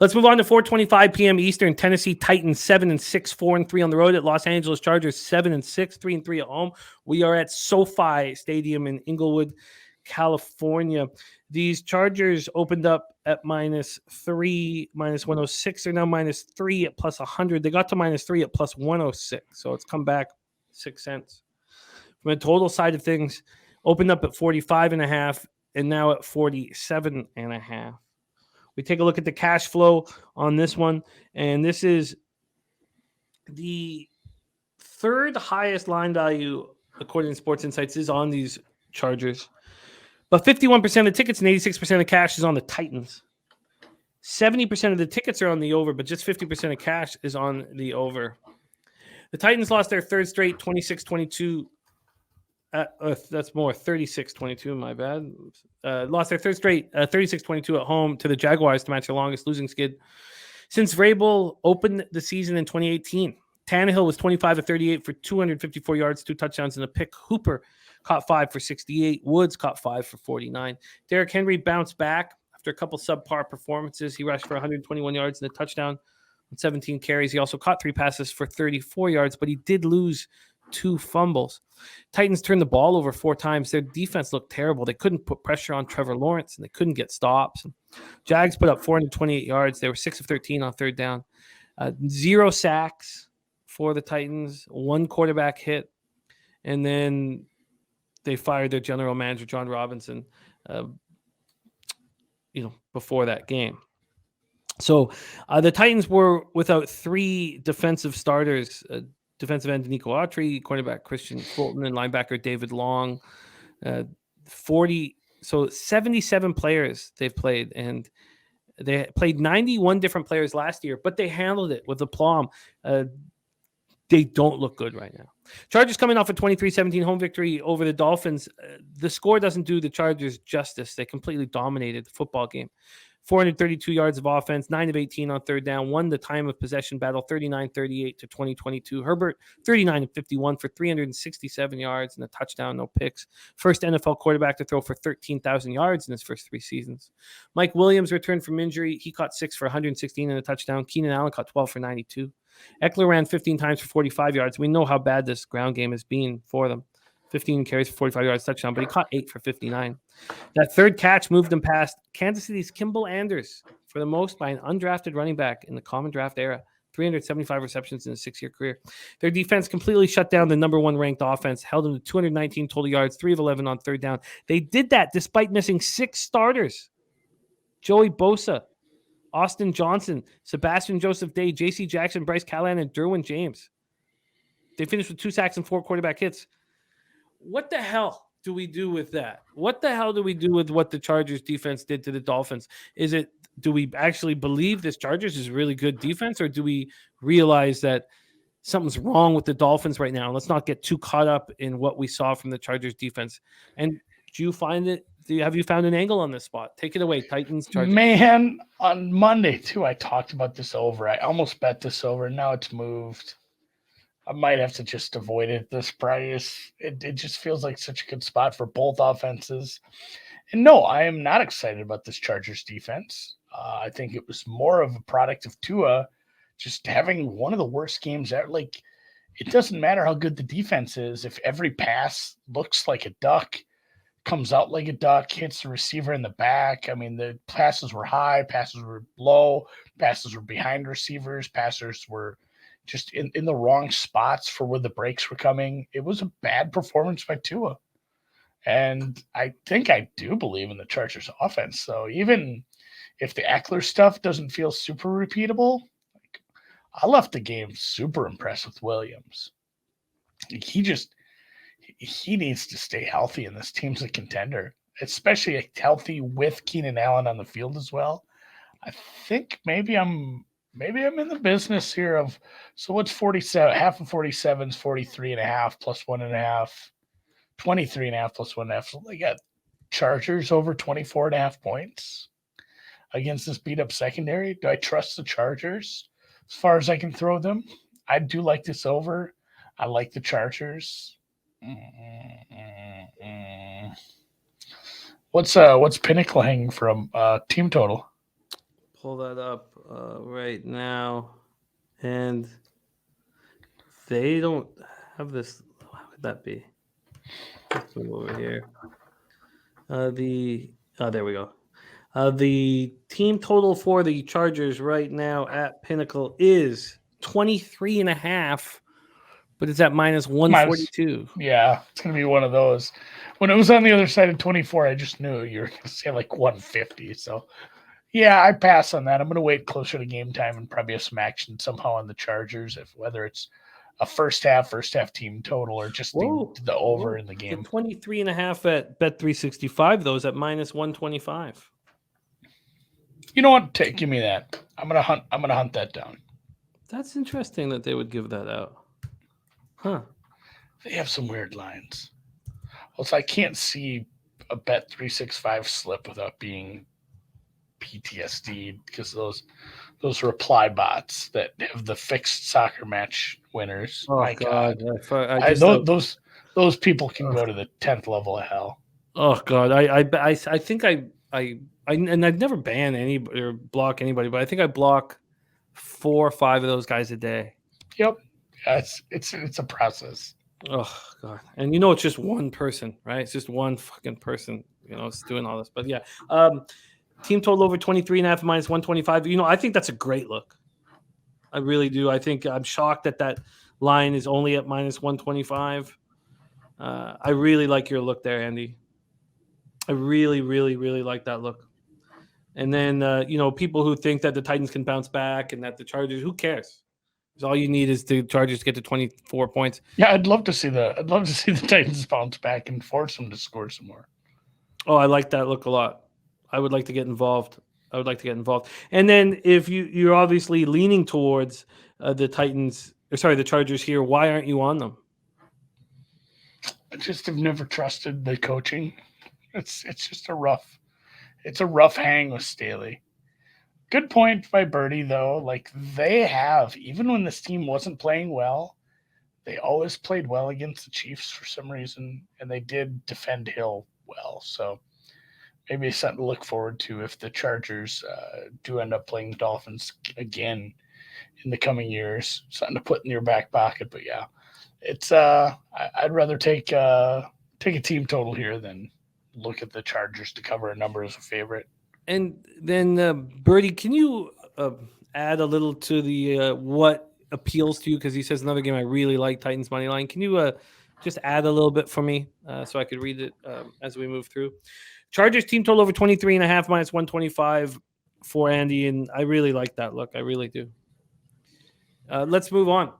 Let's move on to 4:25 p.m. Eastern. Tennessee Titans 7-6, 4-3 on the road at Los Angeles Chargers 7-6, 3-3 at home. We are at SoFi Stadium in Inglewood, California. These Chargers opened up at -3, -106. They're now -3 at +100. They got to -3 at +106. So it's come back 6 cents. From a total side of things, opened up at 45.5 and now at 47.5. We take a look at the cash flow on this one, and this is the third highest line value, according to Sports Insights, is on these Chargers. But 51% of tickets and 86% of cash is on the Titans. 70% of the tickets are on the over, but just 50% of cash is on the over. The Titans lost their third straight 26-22. That's more 36-22, my bad. Lost their third straight 36-22 at home to the Jaguars to match their longest losing skid since Vrabel opened the season in 2018. Tannehill was 25-38 for 254 yards, 2 touchdowns, and a pick. Hooper caught 5 for 68. Woods caught 5 for 49. Derrick Henry bounced back after a couple subpar performances. He rushed for 121 yards and a touchdown on 17 carries. He also caught 3 passes for 34 yards, but he did lose 2 fumbles. Titans turned the ball over 4 times. Their defense looked terrible. They couldn't put pressure on Trevor Lawrence, and they couldn't get stops. Jags put up 428 yards. They were 6 of 13 on third down. 0 sacks for the Titans, 1 quarterback hit, and then they fired their general manager, John Robinson, before that game. So the Titans were without 3 defensive starters, defensive end Nico Autry, cornerback Christian Fulton, and linebacker David Long. 77 players they've played, and they played 91 different players last year, but they handled it with aplomb. They don't look good right now. Chargers coming off a 23-17 home victory over the Dolphins. The score doesn't do the Chargers justice. They completely dominated the football game. 432 yards of offense, 9 of 18 on third down, won the time of possession battle 39-38 to 2022. Herbert, 39 of 51 for 367 yards and a touchdown, no picks. First NFL quarterback to throw for 13,000 yards in his first 3 seasons. Mike Williams returned from injury. He caught 6 for 116 and a touchdown. Keenan Allen caught 12 for 92. Eckler ran 15 times for 45 yards. We know how bad this ground game has been for them. 15 carries for 45 yards, touchdown, but he caught 8 for 59. That third catch moved him past Kansas City's Kimball Anders for the most by an undrafted running back in the common draft era. 375 receptions in a 6-year career. Their defense completely shut down the number 1 ranked offense, held them to 219 total yards, 3 of 11 on third down. They did that despite missing 6 starters. Joey Bosa, Austin Johnson, Sebastian Joseph Day, J.C. Jackson, Bryce Callahan, and Derwin James. They finished with 2 sacks and 4 quarterback hits. What the hell do we do with that? What the hell do we do with what the Chargers defense did to the Dolphins? Do we actually believe this Chargers is really good defense, or do we realize that something's wrong with the Dolphins right now? Let's not get too caught up in what we saw from the Chargers defense. And have you found an angle on this spot? Take it away, Titans, Chargers. Man, on Monday too, I talked about this over. I almost bet this over. Now it's moved. I might have to just avoid it at this price. It just feels like such a good spot for both offenses. And no, I am not excited about this Chargers defense. I think it was more of a product of Tua just having one of the worst games ever. Like, it doesn't matter how good the defense is. If every pass looks like a duck, comes out like a duck, hits the receiver in the back. I mean, the passes were high, passes were low, passes were behind receivers, passers were just in the wrong spots for where the breaks were coming. It was a bad performance by Tua. And I think I do believe in the Chargers offense. So even if the Eckler stuff doesn't feel super repeatable, I left the game super impressed with Williams. He needs to stay healthy, and this team's a contender, especially healthy with Keenan Allen on the field as well. I think maybe I'm in the business here of, so what's 47? Half of 47 is 43.5 plus 1.5, 23.5 plus 1.5. So they got Chargers over 24.5 points against this beat up secondary. Do I trust the Chargers as far as I can throw them? I do like this over. I like the Chargers. What's Pinnacle hanging from team total? pull that up right now, and they don't have this. How could that be? Let's move over here. There we go. The team total for the Chargers right now at Pinnacle is 23.5, but it's at minus 142. Yeah, it's going to be one of those. When it was on the other side of 24, I just knew you were going to say like 150. So, yeah, I pass on that. I'm going to wait closer to game time and probably have some action somehow on the Chargers, if whether it's a first half team total or just the over in the game. The 23.5 at Bet365, though, is at minus 125. You know what? Give me that. I'm gonna hunt that down. That's interesting that they would give that out. Huh. They have some weird lines. Also, I can't see a Bet365 slip without being PTSD because those reply bots that have the fixed soccer match winners. Oh my God. Those people can go to the 10th level of hell. Oh God. I think and I'd never ban anybody or block anybody, but I think I block 4 or 5 of those guys a day. Yep. Yeah, it's a process. Oh God. And it's just one person, right? It's just one fucking person, it's doing all this. But yeah. Team total over 23.5 minus 125. I think that's a great look. I really do. I think I'm shocked that line is only at minus 125. I really like your look there, Andy. I really, really, really like that look. And then, people who think that the Titans can bounce back and that the Chargers, who cares? Because all you need is the Chargers to get to 24 points. Yeah, I'd love to see the Titans bounce back and force them to score some more. Oh, I like that look a lot. I would like to get involved. And then if you're obviously leaning towards the Chargers here, why aren't you on them? I just have never trusted the coaching. It's just a rough hang with Staley. Good point by Birdie, though. Like, they have, even when this team wasn't playing well, they always played well against the Chiefs for some reason, and they did defend Hill well. So maybe it's something to look forward to if the Chargers do end up playing Dolphins again in the coming years. Something to put in your back pocket. But yeah, it's I'd rather take a team total here than look at the Chargers to cover a number as a favorite. And then Birdie, can you add a little to the what appeals to you? Because he says another game I really like, Titans money line. Can you just add a little bit for me so I could read it as we move through? Chargers team total over 23.5 minus 125 for Andy, and I really like that look. I really do. Let's move on.